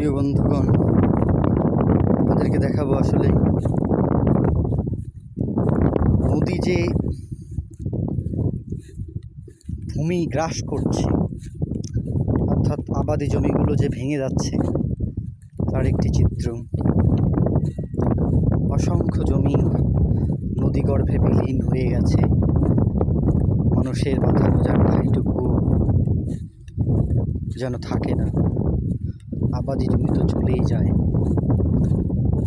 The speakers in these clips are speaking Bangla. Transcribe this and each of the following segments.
প্রিয় বন্ধুগণ, আপনাদেরকে দেখাবো আসলে নদী যে ভূমি গ্রাস করছে, অর্থাৎ আবাদি জমিগুলো যে ভেঙে যাচ্ছে তার একটি চিত্র। অসংখ্য জমি নদীগর্ভে বিলীন হয়ে গেছে। মানুষের মাথা গোঁজার ঠাঁইটুকু যেন থাকে না। আবাদি জমি তো চলেই যায়।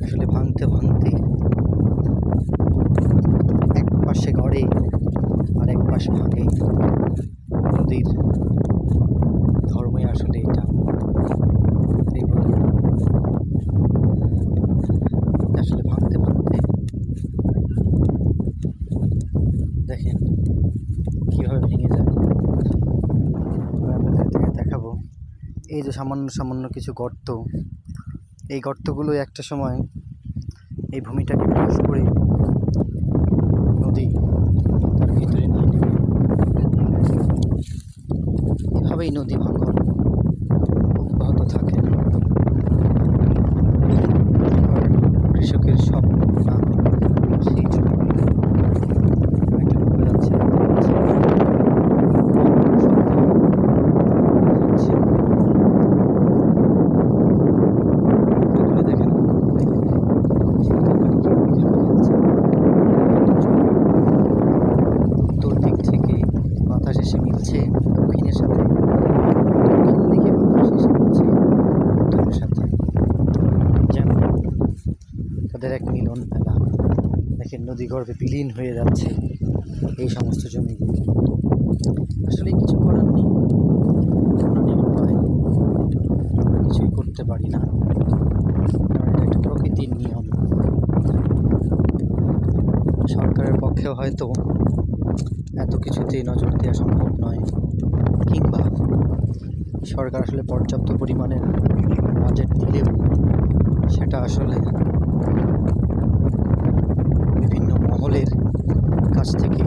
আসলে ভাঙতে ভাঙতে এক পাশে গড়ে আর এক পাশে ভাঙে। নদীর ধর্মই আসলে এটা। আসলে ভাঙতে ভাঙতে দেখেন কীভাবে ভেঙে যায়। আপনাদেরকে দেখাবো এই যে সামান্য সামান্য কিছু গর্ত, এই গর্তগুলো একটা সময় এই ভূমিটাকে গ্রাস করে নদী তার ভিতরে নিয়ে নেবে। এভাবেই নদী ভাঙন অব্যাহত থাকে। কৃষকের স্বপ্ন না, সেই জন্য যাচ্ছে উত্তর দিক থেকে বাতাস এসে মিলছে দক্ষিণের সাথে, দক্ষিণ দিকে বাতাস এসে মিলছে উত্তরের সাথে, যেন তাদের এক মিলন মেলা। দেখেন নদী গর্ভে বিলীন হয়ে যাচ্ছে এই সমস্ত জমিগুলো। আসলে কিছু করার নেই, উপায় আমরা কিছুই করতে পারি না, কারণ এটা একটা প্রকৃতির নিয়ম। সরকারের পক্ষেও হয়তো এত কিছুতে নজর দেওয়া সম্ভব নয়, কিংবা সরকার আসলে পর্যাপ্ত পরিমাণের বাজেট দিলেও সেটা আসলে বিভিন্ন মহলের কাছ থেকে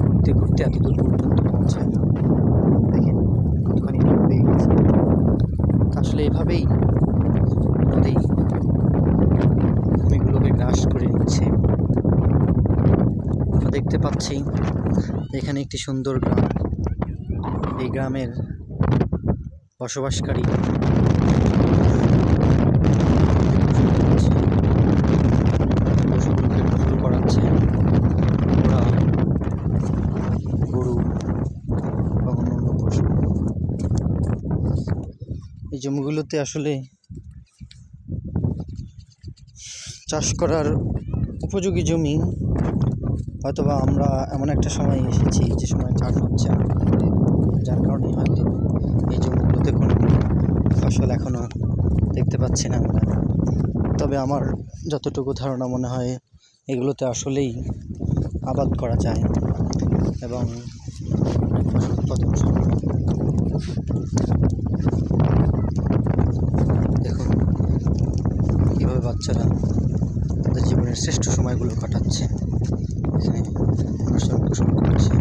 ঘুরতে ঘুরতে এত দূর পর্যন্ত পৌঁছায় না। দেখেন কতখানি ডুবে গেছে। আসলে এভাবেই নদী ভূমিগুলোকে গ্রাস করে নিচ্ছে। আমরা দেখতে পাচ্ছি এখানে একটি সুন্দর গ্রাম। এই গ্রামের বসবাসকারী পশুগুলোকে গোসল করাচ্ছে। ওরা গরু বা অন্যান্য পশু। এই জমিগুলোতে আসলে চাষ করার উপযোগী জমি, হয়তোবা আমরা এমন একটা সময় এসেছি যে সময় চাষ হচ্ছে না, যার কারণে হয়তো এই জমিগুলোতে কোনো ফসল এখনও দেখতে পাচ্ছি না আমরা। তবে আমার যতটুকু ধারণা মনে হয় এগুলোতে আসলেই আবাদ করা যায় এবং ফসল উৎপাদন সম্ভব। দেখুন কীভাবে বাচ্চারা তাদের জীবনের শ্রেষ্ঠ সময়গুলো কাটাচ্ছে, এখানে মানুষরা গোসল করছে।